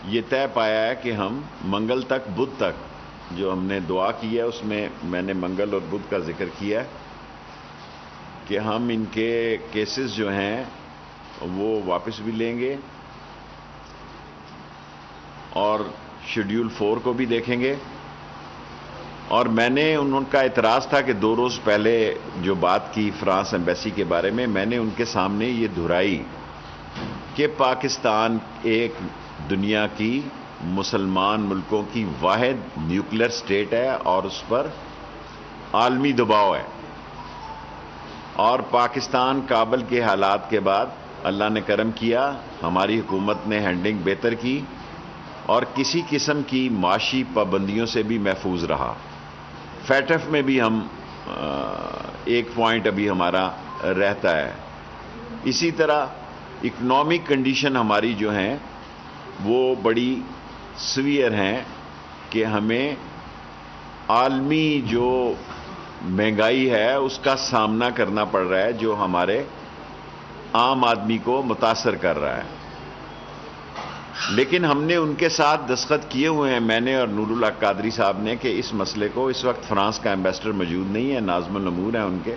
یہ طے پایا ہے کہ ہم منگل تک بدھ تک جو ہم نے دعا کی ہے اس میں میں نے منگل اور بدھ کا ذکر کیا ہے کہ ہم ان کے کیسز جو ہیں وہ واپس بھی لیں گے اور شیڈیول 4 کو بھی دیکھیں گے. اور میں نے ان کا اعتراض تھا کہ 2 روز پہلے جو بات کی فرانس ایمبیسی کے بارے میں نے ان کے سامنے یہ دہرائی کہ پاکستان ایک دنیا کی مسلمان ملکوں کی واحد نیوکلیر سٹیٹ ہے اور اس پر عالمی دباؤ ہے. اور پاکستان کابل کے حالات کے بعد اللہ نے کرم کیا, ہماری حکومت نے ہینڈلنگ بہتر کی اور کسی قسم کی معاشی پابندیوں سے بھی محفوظ رہا. فیٹف میں بھی ہم ایک پوائنٹ ابھی ہمارا رہتا ہے. اسی طرح اکنامک کنڈیشن ہماری جو ہیں وہ بڑی سویئر ہیں کہ ہمیں عالمی جو مہنگائی ہے اس کا سامنا کرنا پڑ رہا ہے جو ہمارے عام آدمی کو متاثر کر رہا ہے. لیکن ہم نے ان کے ساتھ دستخط کیے ہوئے ہیں, میں نے اور نور اللہ قادری صاحب نے, کہ اس مسئلے کو اس وقت فرانس کا ایمبیسڈر موجود نہیں ہے, ناظم الامور ہیں ان کے,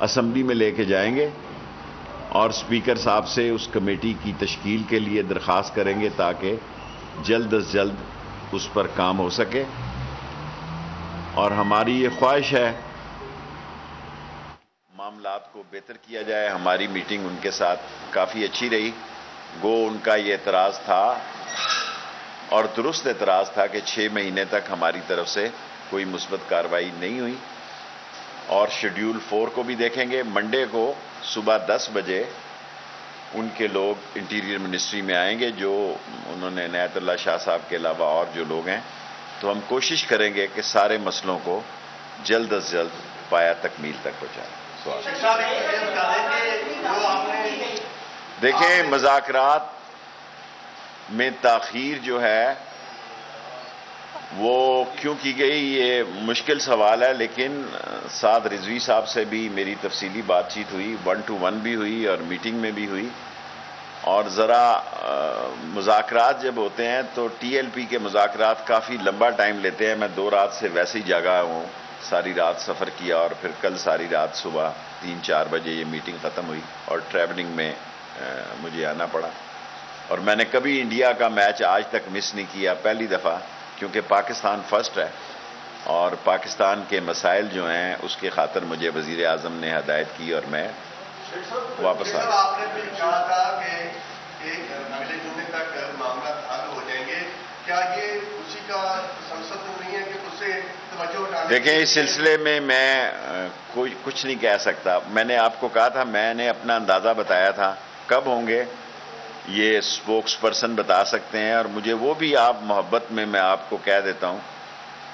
اسمبلی میں لے کے جائیں گے اور اسپیکر صاحب سے اس کمیٹی کی تشکیل کے لیے درخواست کریں گے تاکہ جلد از جلد اس پر کام ہو سکے. اور ہماری یہ خواہش ہے معاملات کو بہتر کیا جائے. ہماری میٹنگ ان کے ساتھ کافی اچھی رہی. گو ان کا یہ اعتراض تھا اور درست اعتراض تھا کہ 6 مہینے تک ہماری طرف سے کوئی مثبت کارروائی نہیں ہوئی. اور شیڈیول 4 کو بھی دیکھیں گے. منڈے کو صبح 10 بجے ان کے لوگ انٹیریئر منسٹری میں آئیں گے, جو انہوں نے عنایت اللہ شاہ صاحب کے علاوہ اور جو لوگ ہیں. تو ہم کوشش کریں گے کہ سارے مسئلوں کو جلد از جلد پایا تکمیل تک پہنچائیں. دیکھیں, مذاکرات میں تاخیر جو ہے وہ کیوں کی گئی یہ مشکل سوال ہے, لیکن سعد رضوی صاحب سے بھی میری تفصیلی بات چیت ہوئی, 1 to 1 بھی ہوئی اور میٹنگ میں بھی ہوئی. اور ذرا مذاکرات جب ہوتے ہیں تو ٹی ایل پی کے مذاکرات کافی لمبا ٹائم لیتے ہیں. میں 2 رات سے ویسے ہی جاگا ہوں, ساری رات سفر کیا اور پھر کل ساری رات صبح 3-4 بجے یہ میٹنگ ختم ہوئی اور ٹریولنگ میں مجھے آنا پڑا. اور میں نے کبھی انڈیا کا میچ آج تک مس نہیں کیا, پہلی دفعہ, کیونکہ پاکستان فرسٹ ہے اور پاکستان کے مسائل جو ہیں اس کے خاطر مجھے وزیر اعظم نے ہدایت کی اور میں واپس آ گیا. آپ نے بھی کہا تھا کہ اگلے جمعے تک معاملات حل ہو جائیں گے, کیا یہ اسی کا سنسد نہیں ہے کہ اس سے توجہ ہٹانے؟ دیکھیں, اس سلسلے میں کچھ نہیں کہہ سکتا. میں نے آپ کو کہا تھا, میں نے اپنا اندازہ بتایا تھا. کب ہوں گے یہ اسپوکس پرسن بتا سکتے ہیں, اور مجھے وہ بھی آپ محبت میں آپ کو کہہ دیتا ہوں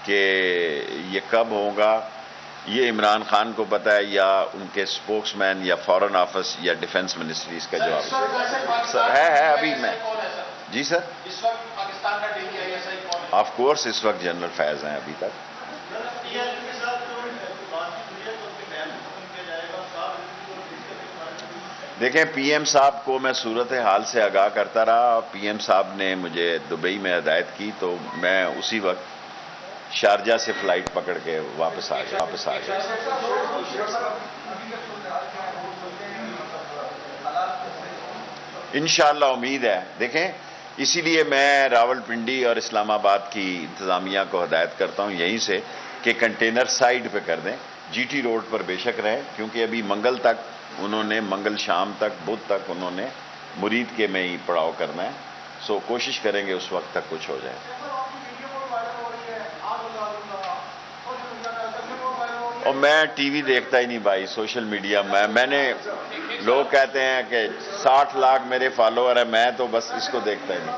کہ یہ کب ہوگا یہ عمران خان کو پتہ ہے یا ان کے اسپوکس مین یا فارن آفس یا ڈیفنس منسٹری اس کا جواب ہے ابھی میں. جی سر, اس وقت پاکستان کا ٹیم کیا ہے؟ آف کورس اس وقت جنرل فیض ہیں ابھی تک. دیکھیں, پی ایم صاحب کو میں صورتحال سے آگاہ کرتا رہا. پی ایم صاحب نے مجھے دبئی میں ہدایت کی تو میں اسی وقت شارجہ سے فلائٹ پکڑ کے واپس آ گیا. انشاءاللہ امید ہے. دیکھیں, اسی لیے میں راولپنڈی اور اسلام آباد کی انتظامیہ کو ہدایت کرتا ہوں یہیں سے کہ کنٹینر سائڈ پہ کر دیں. جی ٹی روڈ پر بے شک رہیں, کیونکہ ابھی منگل تک انہوں نے, منگل شام تک, بدھ تک انہوں نے مرید کے میں ہی پڑاؤ کرنا ہے. سو کوشش کریں گے اس وقت تک کچھ ہو جائے. اور میں ٹی وی دیکھتا ہی نہیں بھائی, سوشل میڈیا میں نے, لوگ کہتے ہیں کہ 60 لاکھ میرے فالوور ہیں, میں تو بس اس کو دیکھتا ہی نہیں.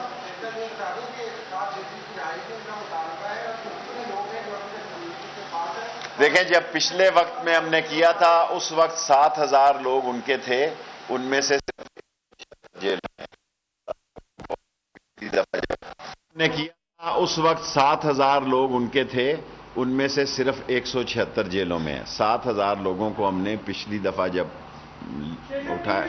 دیکھیں, جب پچھلے وقت میں ہم نے کیا تھا اس وقت 7,000 لوگ ان کے تھے, ان میں سے جیل نے کیا تھا اس وقت 7,000 لوگ ان کے تھے, ان میں سے صرف 176 جیلوں میں ہیں. 7,000 لوگوں کو ہم نے پچھلی دفعہ جب اٹھایا.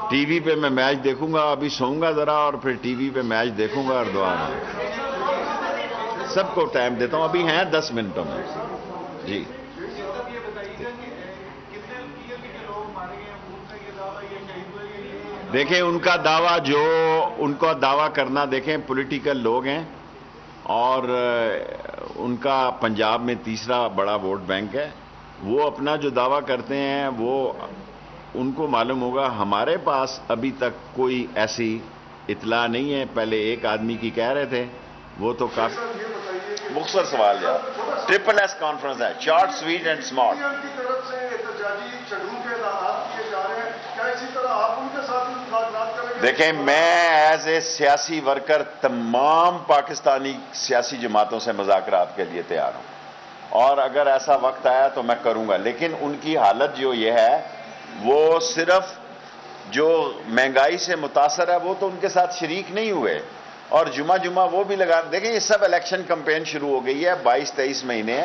ٹی وی پہ میں میچ دیکھوں گا, ابھی سوؤں گا ذرا اور پھر ٹی وی پہ میچ دیکھوں گا اور دعا سب کو ٹائم دیتا ہوں, ابھی ہیں 10 منٹوں میں. جی دیکھیں ان کا دعویٰ, جو ان کو دعویٰ کرنا, دیکھیں پولیٹیکل لوگ ہیں اور ان کا پنجاب میں تیسرا بڑا ووٹ بینک ہے, وہ اپنا جو دعویٰ کرتے ہیں وہ ان کو معلوم ہوگا. ہمارے پاس ابھی تک کوئی ایسی اطلاع نہیں ہے. پہلے ایک آدمی کی کہہ رہے تھے, وہ تو کافی مختصر سوال ہے. ٹرپل ایس کانفرنس ہے, شارٹ سویٹ اینڈ اسمارٹ. دیکھیں میں ایز اے سیاسی ورکر تمام پاکستانی سیاسی جماعتوں سے مذاکرات کے لیے تیار ہوں, اور اگر ایسا وقت آیا تو میں کروں گا. لیکن ان کی حالت جو یہ ہے, وہ صرف جو مہنگائی سے متاثر ہے وہ تو ان کے ساتھ شریک نہیں ہوئے, اور جمعہ وہ بھی لگا. دیکھیں یہ سب الیکشن کمپین شروع ہو گئی ہے, 22-23 مہینے.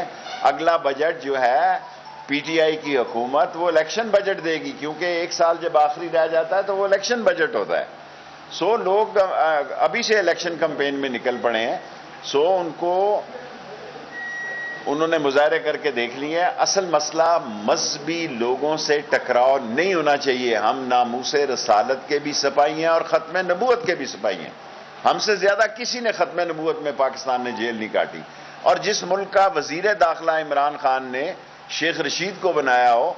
اگلا بجٹ جو ہے پی ٹی آئی کی حکومت وہ الیکشن بجٹ دے گی, کیونکہ ایک سال جب آخری رہ جاتا ہے تو وہ الیکشن بجٹ ہوتا ہے. سو لوگ ابھی سے الیکشن کمپین میں نکل پڑے ہیں. سو انہوں نے مظاہرے کر کے دیکھ لی ہے. اصل مسئلہ مذہبی لوگوں سے ٹکراؤ نہیں ہونا چاہیے. ہم ناموس رسالت کے بھی سپاہی ہیں اور ختم نبوت کے بھی سپاہی ہیں. ہم سے زیادہ کسی نے ختم نبوت میں پاکستان نے جیل نہیں کاٹی. اور جس ملک کا وزیر داخلہ عمران خان نے شیخ رشید کو بنایا ہو,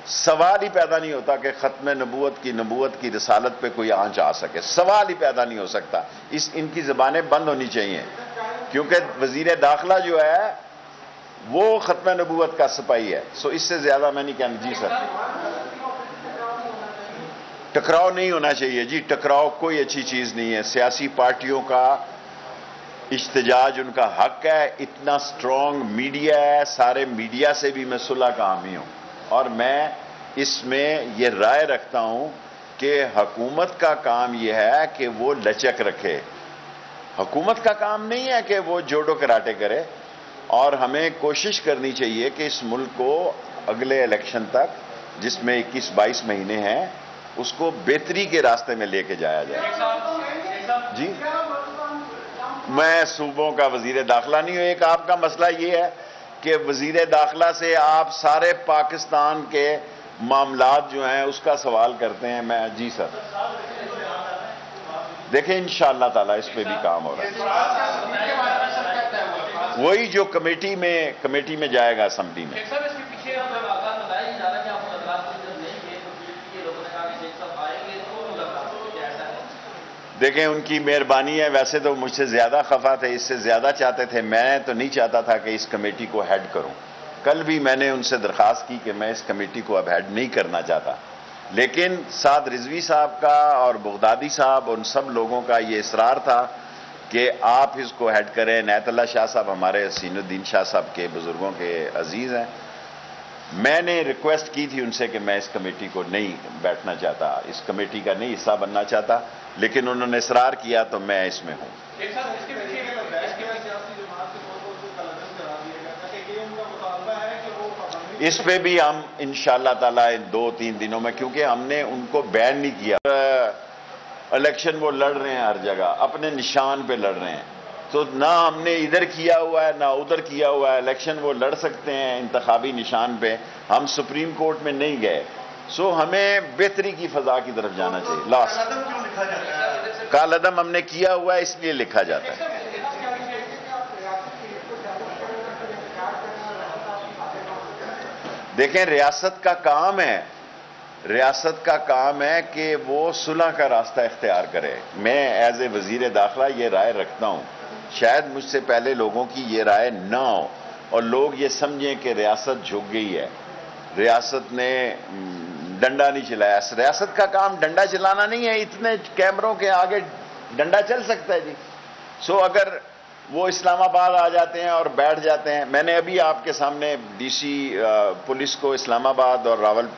سوال ہی پیدا نہیں ہوتا کہ ختم نبوت کی رسالت پہ کوئی آنچ آ سکے. سوال ہی پیدا نہیں ہو سکتا. ان کی زبانیں بند ہونی چاہیے, کیونکہ وزیر داخلہ جو ہے وہ ختم نبوت کا سپاہی ہے. سو اس سے زیادہ میں نہیں کہنا. جی سر, ٹکراؤ نہیں ہونا چاہیے. جی ٹکراؤ کوئی اچھی چیز نہیں ہے. سیاسی پارٹیوں کا احتجاج ان کا حق ہے. اتنا سٹرونگ میڈیا ہے, سارے میڈیا سے بھی میں صلح کا حامی ہوں, اور میں اس میں یہ رائے رکھتا ہوں کہ حکومت کا کام یہ ہے کہ وہ لچک رکھے. حکومت کا کام نہیں ہے کہ وہ جوڈو کراٹے کرے, اور ہمیں کوشش کرنی چاہیے کہ اس ملک کو اگلے الیکشن تک, جس میں 21-22 مہینے ہیں, اس کو بہتری کے راستے میں لے کے جایا جائے. جی میں صوبوں کا وزیر داخلہ نہیں ہوں. ایک آپ کا مسئلہ یہ ہے کہ وزیر داخلہ سے آپ سارے پاکستان کے معاملات جو ہیں اس کا سوال کرتے ہیں. میں جی سر, دیکھیں انشاءاللہ تعالی اس پہ بھی کام ہو رہا ہے. وہی جو کمیٹی میں جائے گا اسمبلی میں. دیکھیں ان کی مہربانی ہے. ویسے تو مجھ سے زیادہ خفا تھے, اس سے زیادہ چاہتے تھے. میں تو نہیں چاہتا تھا کہ اس کمیٹی کو ہیڈ کروں. کل بھی میں نے ان سے درخواست کی کہ میں اس کمیٹی کو اب ہیڈ نہیں کرنا چاہتا, لیکن سعد رضوی صاحب کا اور بغدادی صاحب, ان سب لوگوں کا یہ اصرار تھا کہ آپ اس کو ہیڈ کریں. عنایت اللہ شاہ صاحب ہمارے حسین الدین شاہ صاحب کے بزرگوں کے عزیز ہیں. میں نے ریکویسٹ کی تھی ان سے کہ میں اس کمیٹی کو نہیں بیٹھنا چاہتا, اس کمیٹی کا نہیں حصہ بننا چاہتا, لیکن انہوں نے اصرار کیا تو میں اس میں ہوں. اس پہ بھی ہم انشاءاللہ تعالی 2-3 دنوں میں, کیونکہ ہم نے ان کو بین نہیں کیا. الیکشن وہ لڑ رہے ہیں ہر جگہ, اپنے نشان پہ لڑ رہے ہیں. تو نہ ہم نے ادھر کیا ہوا ہے نہ ادھر کیا ہوا ہے. الیکشن وہ لڑ سکتے ہیں انتخابی نشان پہ. ہم سپریم کورٹ میں نہیں گئے. سو ہمیں بہتری کی فضا کی طرف جانا چاہیے. لاسٹ کالعدم ہم نے کیا ہوا ہے, اس لیے لکھا جاتا ہے. دیکھیں ریاست کا کام ہے کہ وہ صلح کا راستہ اختیار کرے. میں ایز اے وزیر داخلہ یہ رائے رکھتا ہوں. شاید مجھ سے پہلے لوگوں کی یہ رائے نہ ہو اور لوگ یہ سمجھیں کہ ریاست جھک گئی ہے, ریاست نے ڈنڈا نہیں چلایا. ریاست کا کام ڈنڈا چلانا نہیں ہے. اتنے کیمروں کے آگے ڈنڈا چل سکتا ہے جی. سو اگر وہ اسلام آباد آ جاتے ہیں اور بیٹھ جاتے ہیں. میں نے ابھی آپ کے سامنے ڈی سی پولیس کو اسلام آباد اور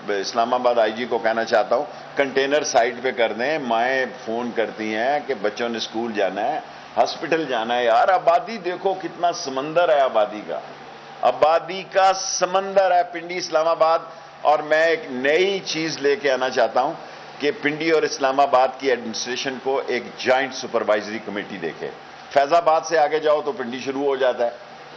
اسلام آباد آئی جی کو کہنا چاہتا ہوں کنٹینر سائٹ پہ کر دیں. مائیں فون کرتی ہیں کہ بچوں نے اسکول جانا ہے, ہاسپٹل جانا ہے. یار آبادی دیکھو کتنا سمندر ہے, آبادی کا سمندر ہے پنڈی اسلام آباد. اور میں ایک نئی چیز لے کے آنا چاہتا ہوں کہ پنڈی اور اسلام آباد کی ایڈمنسٹریشن کو ایک جوائنٹ سپروائزری کمیٹی دیکھے. فیض آباد سے آگے جاؤ تو پنڈی شروع ہو جاتا ہے،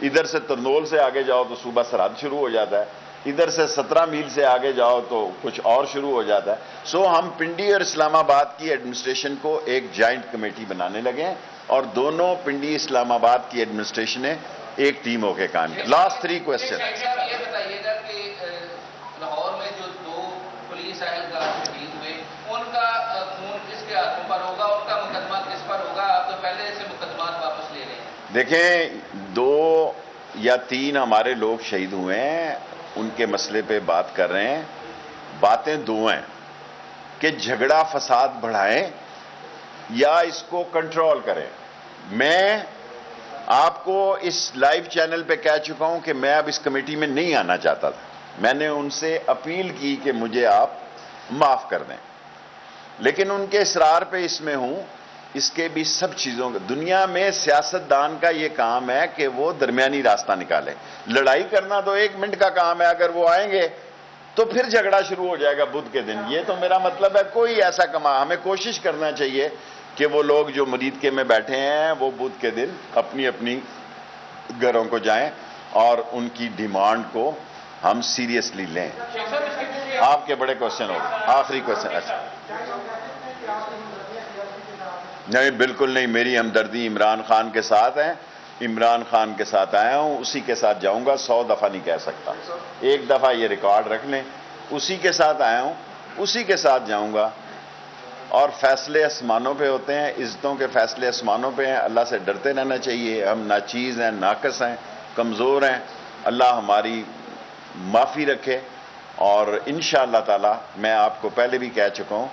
ادھر سے ترنول سے آگے جاؤ تو صوبہ سرحد شروع ہو جاتا ہے، ادھر سے 17 میل سے آگے جاؤ تو کچھ اور شروع ہو جاتا ہے. سو ہم پنڈی اور اسلام آباد کی ایڈمنسٹریشن کو ایک جوائنٹ کمیٹی بنانے لگے ہیں اور دونوں پنڈی اسلام آباد کی ایڈمنسٹریشنیں ایک ٹیم ہو کے کام کریں. Last 3 question. یہ بتائیے گا کہ لاہور میں جو 2 پولیس اہلکار شہید ہوئے ان کا خون کس کے ہاتھوں پر ہوگا، ان کا مقدمہ کس پر ہوگا؟ آپ تو پہلے سے مقدمات واپس لے رہے ہیں. دیکھیں 2 یا 3 ہمارے لوگ شہید ہوئے ہیں، ان کے مسئلے پہ بات کر رہے ہیں. باتیں 2 ہیں کہ جھگڑا فساد بڑھائیں یا اس کو کنٹرول کریں. میں آپ کو اس لائیو چینل پہ کہہ چکا ہوں کہ میں اب اس کمیٹی میں نہیں آنا چاہتا تھا. میں نے ان سے اپیل کی کہ مجھے آپ معاف کر دیں، لیکن ان کے اصرار پہ اس میں ہوں. اس کے بھی سب چیزوں کا دنیا میں سیاستدان کا یہ کام ہے کہ وہ درمیانی راستہ نکالے. لڑائی کرنا تو 1 منٹ کا کام ہے، اگر وہ آئیں گے تو پھر جھگڑا شروع ہو جائے گا بدھ کے دن. یہ تو میرا مطلب ہے کوئی ایسا ہمیں کوشش کرنا چاہیے کہ وہ لوگ جو مریدکے میں بیٹھے ہیں وہ بدھ کے دن اپنی اپنی گھروں کو جائیں اور ان کی ڈیمانڈ کو ہم سیریسلی لیں. آپ کے بڑے کوشچن ہو آخری کوشچن. اچھا نہیں، بالکل نہیں. میری ہمدردی عمران خان کے ساتھ ہے، عمران خان کے ساتھ آیا ہوں، اسی کے ساتھ جاؤں گا. 100 دفعہ نہیں کہہ سکتا، 1 دفعہ یہ ریکارڈ رکھ لیں. اسی کے ساتھ آیا ہوں، اسی کے ساتھ جاؤں گا. اور فیصلے آسمانوں پہ ہوتے ہیں، عزتوں کے فیصلے آسمانوں پہ ہیں. اللہ سے ڈرتے رہنا چاہیے. ہم ناچیز ہیں، ناقص ہیں، کمزور ہیں. اللہ ہماری معافی رکھے. اور انشاءاللہ تعالی میں آپ کو پہلے بھی کہہ چکا ہوں،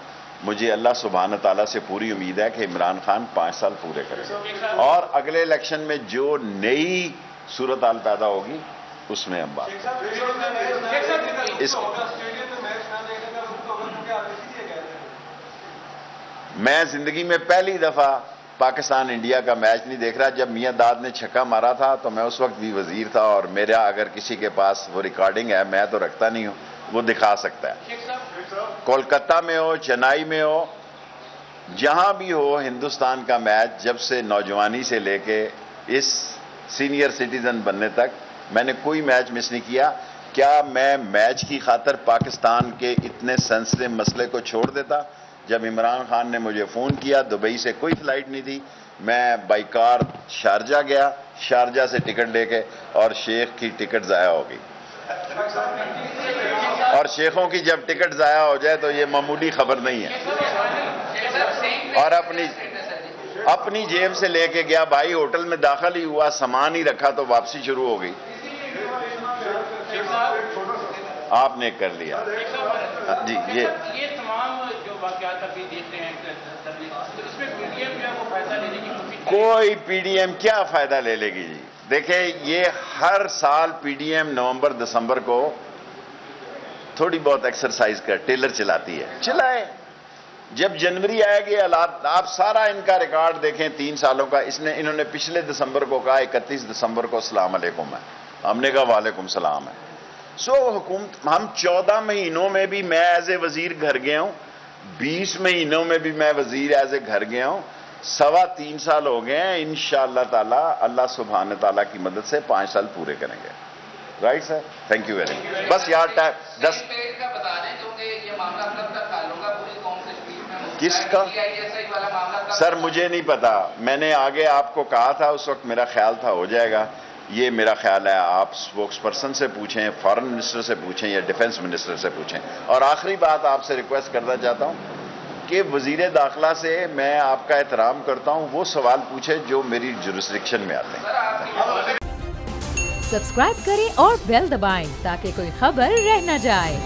مجھے اللہ سبحانہ تعالیٰ سے پوری امید ہے کہ عمران خان 5 سال پورے کرے گا، اور اگلے الیکشن میں جو نئی صورتحال پیدا ہوگی اس میں ہم بات میں زندگی میں پہلی دفعہ پاکستان انڈیا کا میچ نہیں دیکھ رہا. جب میاں داد نے چھکا مارا تھا تو میں اس وقت بھی وزیر تھا، اور میرا اگر کسی کے پاس وہ ریکارڈنگ ہے، میں تو رکھتا نہیں ہوں، وہ دکھا سکتا ہے. کولکتہ میں ہو، چنئی میں ہو، جہاں بھی ہو ہندوستان کا میچ، جب سے نوجوانی سے لے کے اس سینئر سٹیزن بننے تک میں نے کوئی میچ مس نہیں کیا. کیا میں میچ کی خاطر پاکستان کے اتنے سینسٹیو مسئلے کو چھوڑ دیتا؟ جب عمران خان نے مجھے فون کیا، دبئی سے کوئی فلائٹ نہیں تھی، میں بائی کار شارجہ گیا، شارجہ سے ٹکٹ لے کے، اور شیخ کی ٹکٹ ضائع ہو گئی. اور شیخوں کی جب ٹکٹ ضائع ہو جائے تو یہ معمولی خبر نہیں ہے. اور اپنی جیب سے لے کے گیا. بھائی ہوٹل میں داخل ہی ہوا، سامان ہی رکھا تو واپسی شروع ہو گئی. آپ نے کر لیا. جی یہ تمام جو واقعات ابھی دیکھ رہے ہیں اس میں پی ڈی ایم جو ہے وہ فائدہ لینے کی کوشش، کوئی پی ڈی ایم کیا فائدہ لے لے گی جی؟ دیکھیں یہ ہر سال پی ڈی ایم نومبر دسمبر کو تھوڑی بہت ایکسرسائز کر ٹیلر چلاتی ہے، چلائے. جب جنوری آئے گی آپ سارا ان کا ریکارڈ دیکھیں 3 سالوں کا. انہوں نے پچھلے دسمبر کو کہا 31 دسمبر کو السلام علیکم ہے، ہم نے کہا وعلیکم السلام ہے. سو حکومت ہم 14 مہینوں میں بھی میں ایز اے وزیر گھر گیا ہوں، 20 مہینوں میں بھی میں وزیر ایز اے گھر گیا ہوں. 3.25 سال ہو گئے ہیں. انشاءاللہ تعالی اللہ سبحانہ تعالیٰ کی مدد سے 5 سال پورے کریں گے. Right sir, thank you very much. بس یار ٹائم 10 کا بتا دیں کیونکہ یہ معاملہ کب تک حل ہوگا پوری قوم سے. کس کا سر مجھے نہیں پتا. میں نے آگے آپ کو کہا تھا، اس وقت میرا خیال تھا ہو جائے گا. یہ میرا خیال ہے آپ سپوکس پرسن سے پوچھیں، فارن منسٹر سے پوچھیں یا ڈیفنس منسٹر سے پوچھیں. اور آخری بات آپ سے ریکویسٹ کرنا چاہتا ہوں کہ وزیر داخلہ سے میں آپ کا احترام کرتا ہوں، وہ سوال پوچھے جو میری جورسڈکشن میں آتے ہیں. سبسکرائب کریں اور بیل دبائیں تاکہ کوئی خبر رہ نہ جائے.